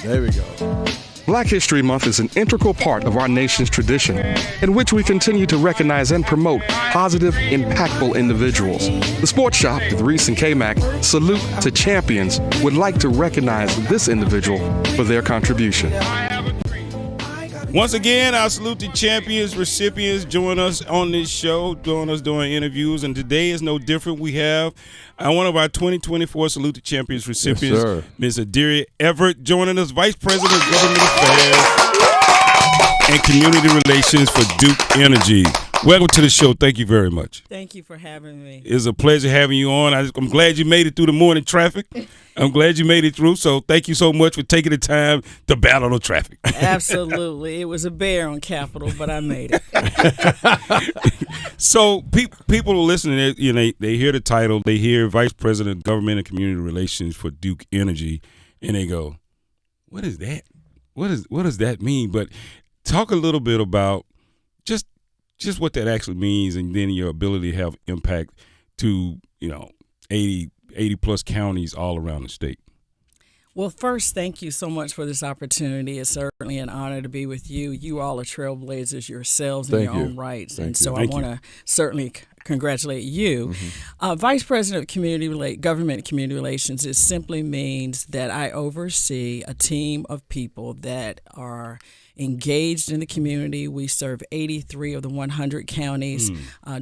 There we go. Black History Month is an integral part of our nation's tradition, in which we continue to recognize and promote positive, impactful individuals. The Sports Shop with Reese and K-Mac Salute to Champions would like to recognize this individual for their contribution. Once again, I salute the champions, recipients join us on this show, join us doing interviews, and today is no different. We have one of our 2024 Salute the Champions recipients, Ms. Indira Everett, joining us, Vice President of Government Affairs and Community Relations for Duke Energy. Welcome to the show. Thank you very much. Thank you for having me. It's a pleasure having you on. I'm glad you made it through the morning traffic. I'm glad you made it through. So thank you so much for taking the time to battle the traffic. Absolutely. It was a bear on Capitol, but I made it. So people are listening, they hear the title, they hear Vice President of Government and Community Relations for Duke Energy, and they go, what is that? What does that mean? But talk a little bit about just what that actually means, and then your ability to have impact to 80 plus counties all around the state. Well, first, thank you so much for this opportunity. It's certainly an honor to be with you. You all are trailblazers yourselves in your own rights. And so I want to certainly congratulate you. Vice President of Government and Community Relations, it simply means that I oversee a team of people that are engaged in the community. We serve 83 of the 100 counties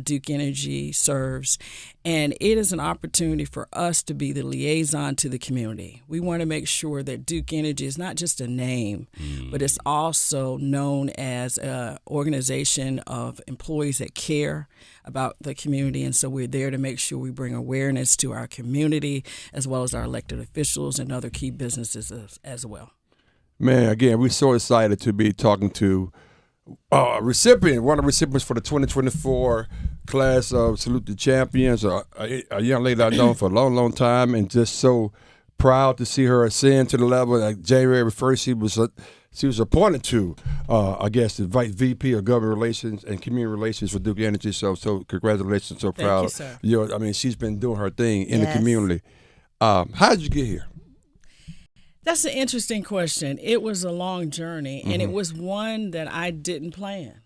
Duke Energy serves, and it is an opportunity for us to be the liaison to the community. We want to make sure that Duke Energy is not just a name, but it's also known as an organization of employees that care about the community, and so we're there to make sure we bring awareness to our community as well as our elected officials and other key businesses as well. Man, again, we're so excited to be talking to a recipient, one of the recipients for the 2024 class of Salute the Champions, a young lady I've known for a long, long time, and just so proud to see her ascend to the level. Like January 1st, she was appointed to, the Vice VP of Government Relations and Community Relations for Duke Energy. So congratulations, so proud. Thank you, sir. She's been doing her thing in the community. How did you get here? That's an interesting question. It was a long journey, and it was one that I didn't plan.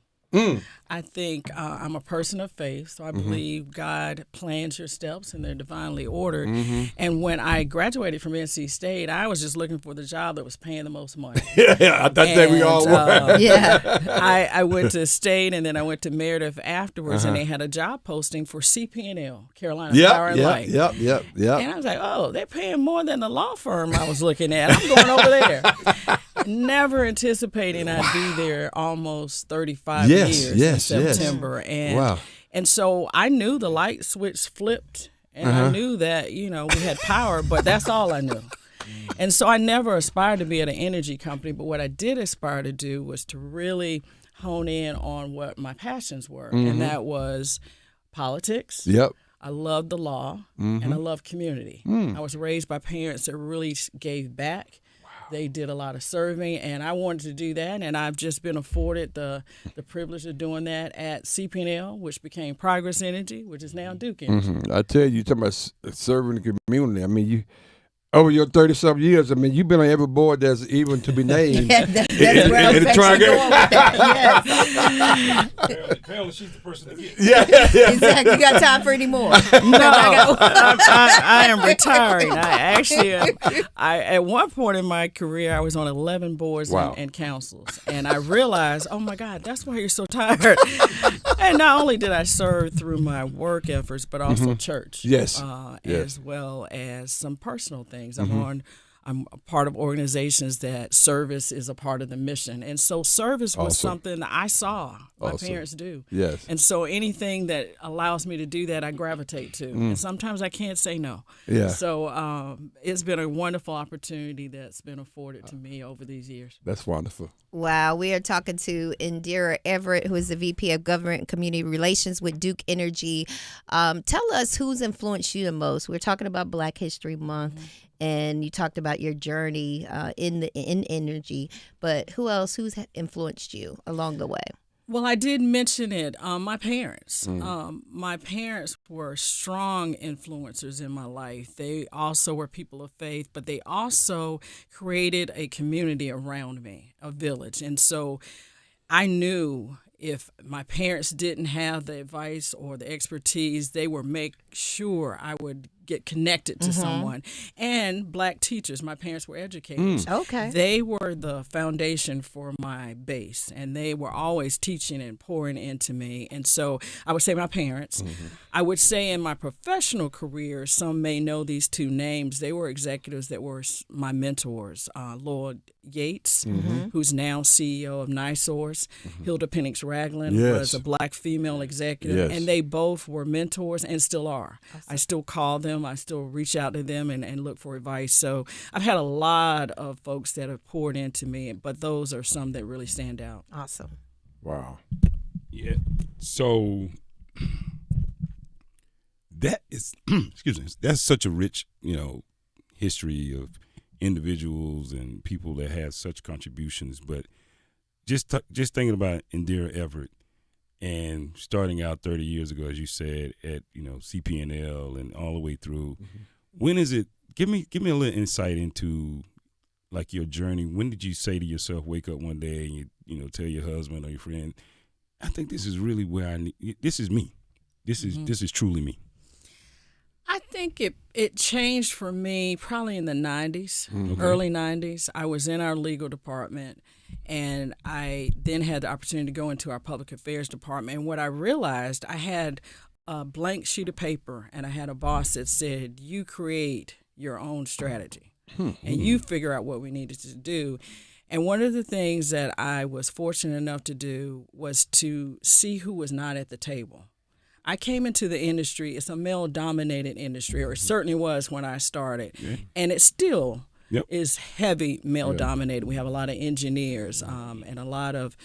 I think I'm a person of faith, so I believe God plans your steps and they're divinely ordered. And when I graduated from NC State, I was just looking for the job that was paying the most money. I think we all were. I went to State, and then I went to Meredith afterwards, and they had a job posting for CP&L, Carolina Power and Light. Yep. And I was like, oh, they're paying more than the law firm I was looking at. I'm going over there. Never anticipating I'd be there almost 35 years in September. And so I knew the light switch flipped, and I knew that, we had power, but that's all I knew. And so I never aspired to be at an energy company, but what I did aspire to do was to really hone in on what my passions were, and that was politics. Yep. I loved the law, and I loved community. I was raised by parents that really gave back. They did a lot of serving, and I wanted to do that, and I've just been afforded the privilege of doing that at CP&L, which became Progress Energy, which is now Duke Energy. I tell you, talking about serving the community. I mean, over your 30-something years, you've been on every board that's even to be named. That's where I was actually going with that. Yes. Apparently she's the person to get. Yeah. Exactly. You got time for any more? No, I am retiring. I at one point in my career, I was on 11 boards and councils, and I realized, oh my God, that's why you're so tired. And not only did I serve through my work efforts, but also church, as well as some personal things. I'm a part of organizations that service is a part of the mission. And so service was something that I saw my parents do. Yes. And so anything that allows me to do that, I gravitate to. And sometimes I can't say no. Yeah. So it's been a wonderful opportunity that's been afforded to me over these years. That's wonderful. Wow. We are talking to Indira Everett, who is the VP of Government and Community Relations with Duke Energy. Tell us who's influenced you the most. We're talking about Black History Month. And you talked about your journey in energy, but who's influenced you along the way? Well, I did mention it. My parents. My parents were strong influencers in my life. They also were people of faith, but they also created a community around me, a village. And so I knew if my parents didn't have the advice or the expertise, they would make sure I would get connected to someone. And Black teachers, my parents were educators. Okay. They were the foundation for my base, and they were always teaching and pouring into me. And so I would say my parents. I would say in my professional career, some may know these two names. They were executives that were my mentors. Lord Yates, who's now CEO of NiSource. Hilda Penix Ragland was a Black female executive, and they both were mentors and still are. Awesome. I still call them. I still reach out to them and look for advice. So I've had a lot of folks that have poured into me, but those are some that really stand out. Awesome. Wow. Yeah. So that is, excuse me, that's such a rich, history of individuals and people that have such contributions. But just thinking about Indira Everett and starting out 30 years ago, as you said, at CPNL and all the way through. When is it? Give me a little insight into like your journey. When did you say to yourself, wake up one day and you tell your husband or your friend, I think this is really where I need. This is me. This is truly me. I think it changed for me probably in the 90s, early 90s. I was in our legal department, and I then had the opportunity to go into our public affairs department. And what I realized, I had a blank sheet of paper, and I had a boss that said, you create your own strategy, and you figure out what we needed to do. And one of the things that I was fortunate enough to do was to see who was not at the table. I came into the industry, it's a male-dominated industry, or it certainly was when I started, and it still is heavy male-dominated. We have a lot of engineers and a lot of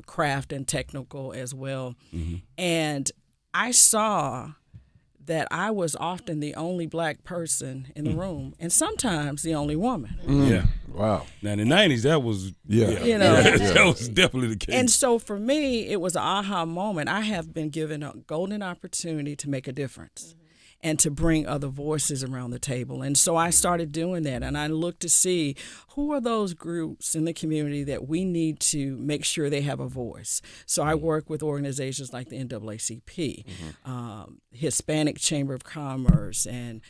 craft and technical as well. And I saw that I was often the only Black person in the room, and sometimes the only woman. Yeah. Wow. Now in the 90s, that was that was definitely the case. And so for me, it was an aha moment. I have been given a golden opportunity to make a difference and to bring other voices around the table. And so I started doing that, and I looked to see who are those groups in the community that we need to make sure they have a voice. So I work with organizations like the NAACP, Hispanic Chamber of Commerce, and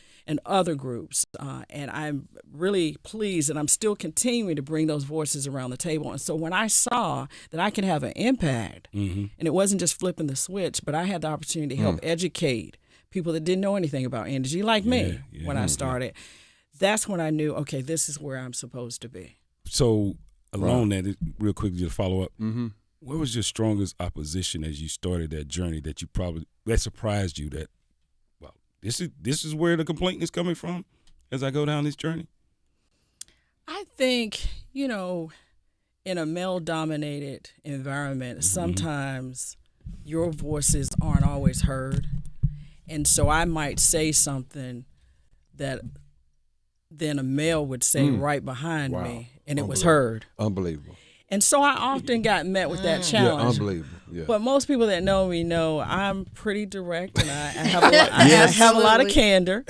other groups. And I'm really pleased, and I'm still continuing to bring those voices around the table. And so when I saw that I could have an impact, and it wasn't just flipping the switch, but I had the opportunity to help educate people that didn't know anything about energy, like me, when I started, that's when I knew, okay, this is where I'm supposed to be. So along that, real quick, just to follow up, where was your strongest opposition as you started that journey that surprised you that, well, this is where the complaint is coming from as I go down this journey? I think, in a male-dominated environment, sometimes your voices aren't always heard. And so I might say something that then a male would say right behind me, and it was heard. Unbelievable. And so I often got met with that challenge. Yeah, unbelievable. Yeah. But most people that know me know I'm pretty direct, and I have a lot, I have a lot of candor.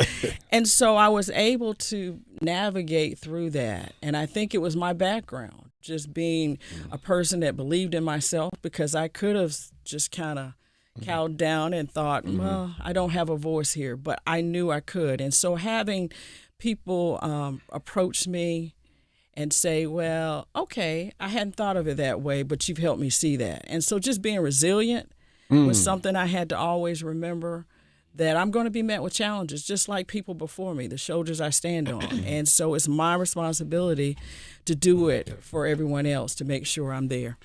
And so I was able to navigate through that. And I think it was my background, just being a person that believed in myself, because I could have just kind of cowed down and thought, well, I don't have a voice here, but I knew I could. And so having people approach me and say, well, okay, I hadn't thought of it that way, but you've helped me see that. And so just being resilient was something I had to always remember, that I'm going to be met with challenges just like people before me, the shoulders I stand on. And so it's my responsibility to do it for everyone else, to make sure I'm there.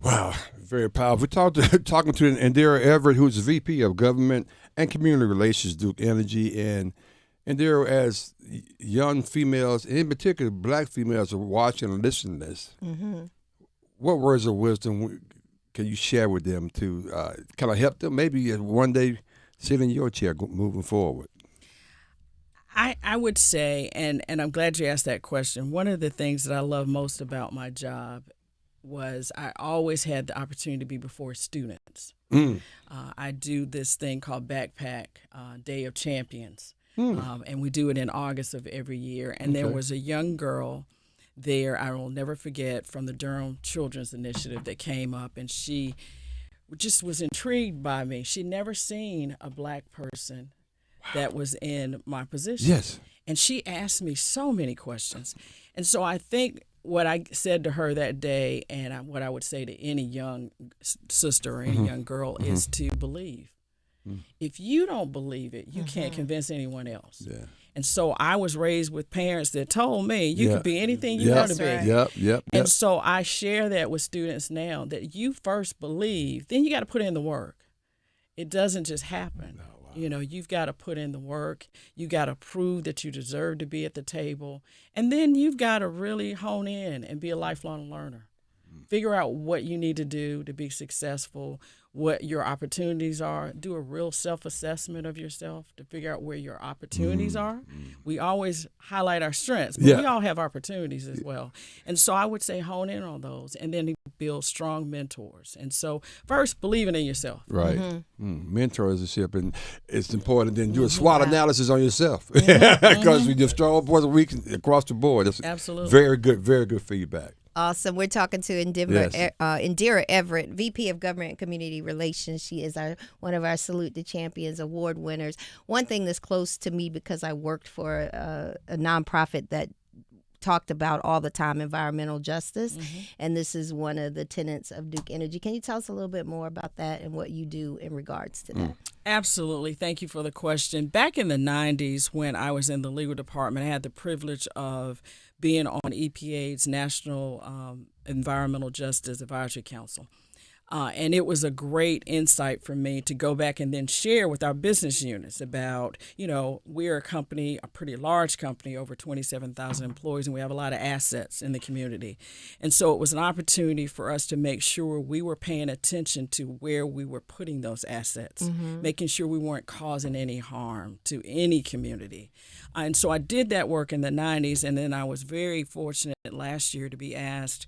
Wow, very powerful. We're talking to Indira Everett, who's the VP of Government and Community Relations, Duke Energy. And Indira, as young females, and in particular Black females, are watching and listening to this, what words of wisdom can you share with them to kind of help them maybe one day sit in your chair moving forward? I would say, and I'm glad you asked that question, one of the things that I love most about my job was I always had the opportunity to be before students. I do this thing called Backpack Day of Champions, and we do it in August of every year. And there was a young girl there I will never forget from the Durham Children's Initiative that came up, and she just was intrigued by me. She'd never seen a black person that was in my position. Yes. And she asked me so many questions. And so I think what I said to her that day, and what I would say to any young sister or any young girl, is to believe. If you don't believe it, you can't convince anyone else. Yeah. And so I was raised with parents that told me you could be anything you want to be. Yep. And so I share that with students now, that you first believe, then you got to put in the work. It doesn't just happen. You know, you've got to put in the work. You got to prove that you deserve to be at the table. And then you've got to really hone in and be a lifelong learner. Figure out what you need to do to be successful, what your opportunities are. Do a real self-assessment of yourself to figure out where your opportunities are. We always highlight our strengths, but we all have opportunities as well. And so I would say hone in on those and then build strong mentors. And so first, believing in yourself. Right. Mentorship, and it's important. Then do a SWOT analysis on yourself because we just strong points and weak across the board. That's absolutely very good feedback. Awesome. We're talking to Indira Everett, VP of Government and Community Relations. She is one of our Salute the Champions award winners. One thing that's close to me because I worked for a nonprofit that talked about all the time environmental justice, and this is one of the tenets of Duke Energy. Can you tell us a little bit more about that and what you do in regards to that? Absolutely. Thank you for the question. Back in the 90s, when I was in the legal department, I had the privilege of being on EPA's National Environmental Justice Advisory Council. And it was a great insight for me to go back and then share with our business units about, you know, we're a company, a pretty large company, over 27,000 employees, and we have a lot of assets in the community. And so it was an opportunity for us to make sure we were paying attention to where we were putting those assets, making sure we weren't causing any harm to any community. And so I did that work in the 90s, and then I was very fortunate last year to be asked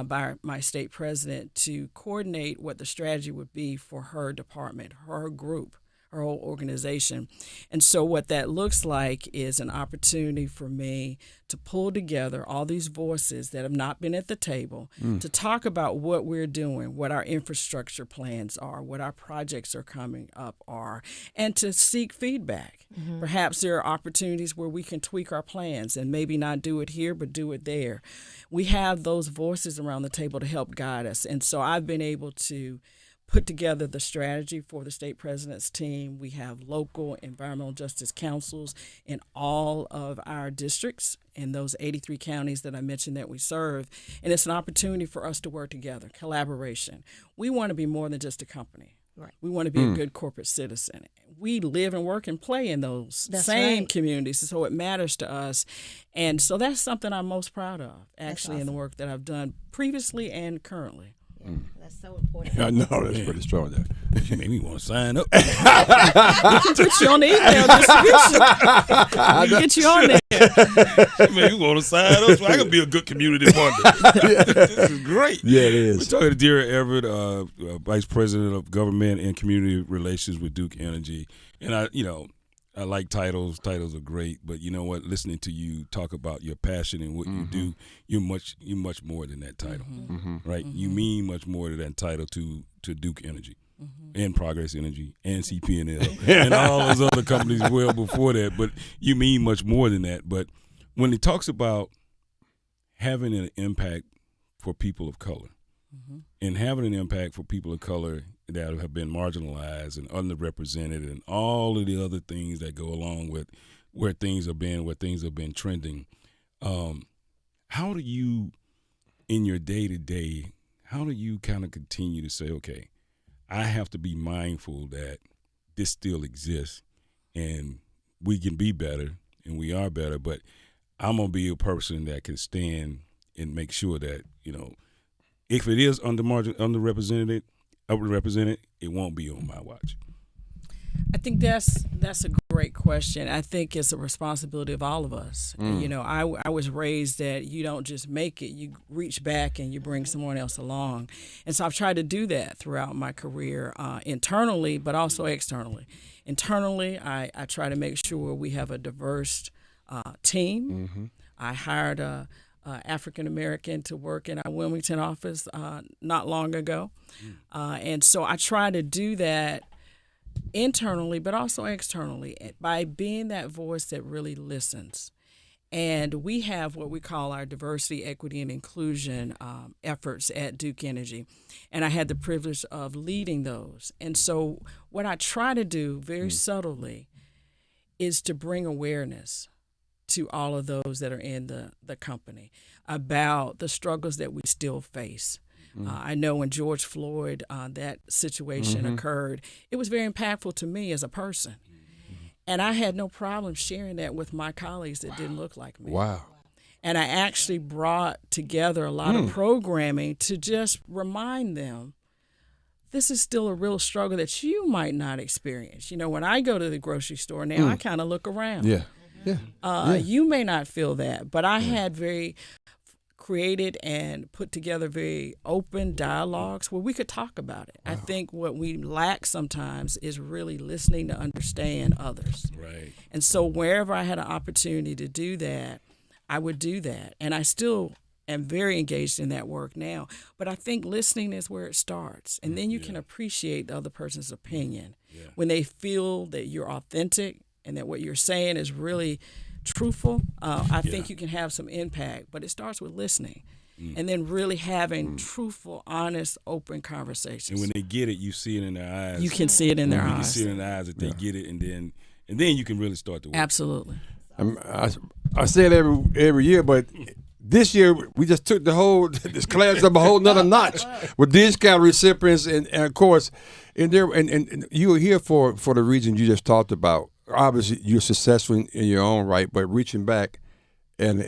by my state president to coordinate what the strategy would be for her department, her group, her whole organization. And so what that looks like is an opportunity for me to pull together all these voices that have not been at the table to talk about what we're doing, what our infrastructure plans are, what our projects are coming up are, and to seek feedback. Perhaps there are opportunities where we can tweak our plans and maybe not do it here, but do it there. We have those voices around the table to help guide us. And so I've been able to put together the strategy for the state president's team. We have local environmental justice councils in all of our districts in those 83 counties that I mentioned that we serve. And it's an opportunity for us to work together, collaboration. We want to be more than just a company. Right. We want to be a good corporate citizen. We live and work and play in those same communities, so it matters to us. And so that's something I'm most proud of, actually, in the work that I've done previously and currently. That's so important. I know, that's pretty strong there. You made me want to sign up. We can put you on the email distribution. We can get you on there. You made me want to sign up so I can be a good community partner. This is great. Yeah, it is. We're talking to Indira Everett, Vice President of Government and Community Relations with Duke Energy. And I like titles. Titles are great, but you know what? Listening to you talk about your passion and what you do, you're much more than that title, right? You mean much more than that title to Duke Energy and Progress Energy and CP&L and all those other companies well before that. But you mean much more than that. But when it talks about having an impact for people of color and having an impact for people of color that have been marginalized and underrepresented and all of the other things that go along with where things have been trending. How do you, in your day-to-day, how do you kind of continue to say, okay, I have to be mindful that this still exists and we can be better and we are better, but I'm going to be a person that can stand and make sure that, you know, if it is underrepresented, it won't be on my watch. I think that's a great question. I think it's a responsibility of all of us. You know, I was raised that you don't just make it, you reach back and you bring someone else along. And so I've tried to do that throughout my career, internally, but also externally. Internally, I try to make sure we have a diverse team. I hired a African American to work in our Wilmington office not long ago. And so I try to do that internally, but also externally, by being that voice that really listens. And we have what we call our diversity, equity, and inclusion efforts at Duke Energy. And I had the privilege of leading those. And so what I try to do very subtly is to bring awareness to all of those that are in the company about the struggles that we still face. I know when George Floyd, that situation occurred, it was very impactful to me as a person. And I had no problem sharing that with my colleagues that didn't look like me. Wow. And I actually brought together a lot of programming to just remind them this is still a real struggle that you might not experience. You know, when I go to the grocery store now, I kind of look around. You may not feel that, but I had very created and put together very open dialogues where we could talk about it. Wow. I think what we lack sometimes is really listening to understand others. Right. And so wherever I had an opportunity to do that, I would do that. And I still am very engaged in that work now. But I think listening is where it starts. And then you can appreciate the other person's opinion. When they feel that you're authentic and that what you're saying is really truthful, I think you can have some impact, but it starts with listening and then really having truthful, honest, open conversations. And when they get it, you see it in their eyes. You can see it in their eyes. You can see it in their eyes that they get it, and then you can really start to work. Absolutely. I say it every year, but this year we just took this class up a whole nother notch with these kind of recipients, and of course, and you're here for the reason you just talked about. Obviously, you're successful in your own right, but reaching back and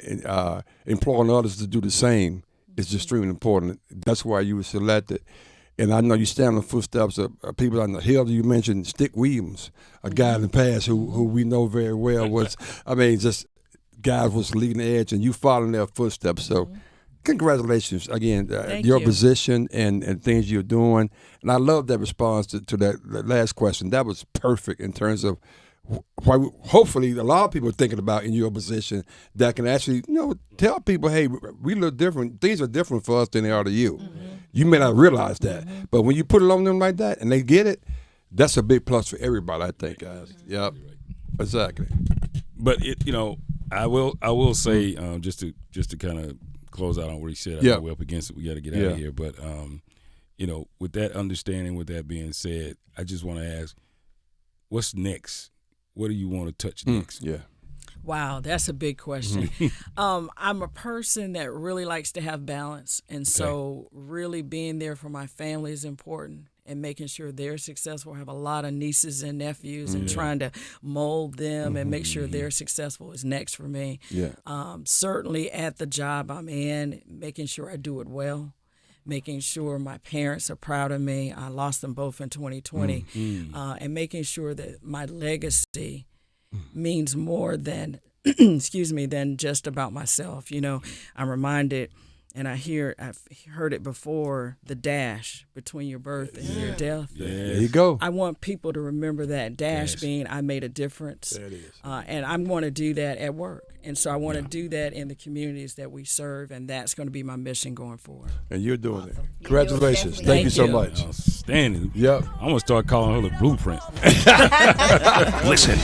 imploring others to do the same is extremely important. That's why you were selected. And I know you stand in the footsteps of people on the Hill. You mentioned Stick Williams, a guy in the past who we know very well just guys was leading the edge, and you following their footsteps. So congratulations again, your position and things you're doing. And I love that response to that last question. That was perfect in terms of hopefully a lot of people are thinking about in your position that can actually, tell people, hey, we look different. Things are different for us than they are to you. You may not realize that, but when you put it on them like that and they get it, that's a big plus for everybody, I think, guys. Yep, exactly. But I will say just to kind of close out on what he said. I know we're up against it. We got to get out of here. But with that understanding, with that being said, I just want to ask, what's next? What do you want to touch next? Wow, that's a big question. I'm a person that really likes to have balance. And so really being there for my family is important and making sure they're successful. I have a lot of nieces and nephews and trying to mold them and make sure they're successful is next for me. Certainly at the job I'm in, making sure I do it well. Making sure my parents are proud of me. I lost them both in 2020. And making sure that my legacy means more than, than just about myself. I'm reminded, and I've heard it before, the dash between your birth and your death. There you go. I want people to remember that dash being I made a difference. There it is. And I'm going to do that at work. And so I want to do that in the communities that we serve, and that's going to be my mission going forward. And you're doing it. Congratulations. Thank you so much. Outstanding. Yep. I'm going to start calling her the blueprint. Listen.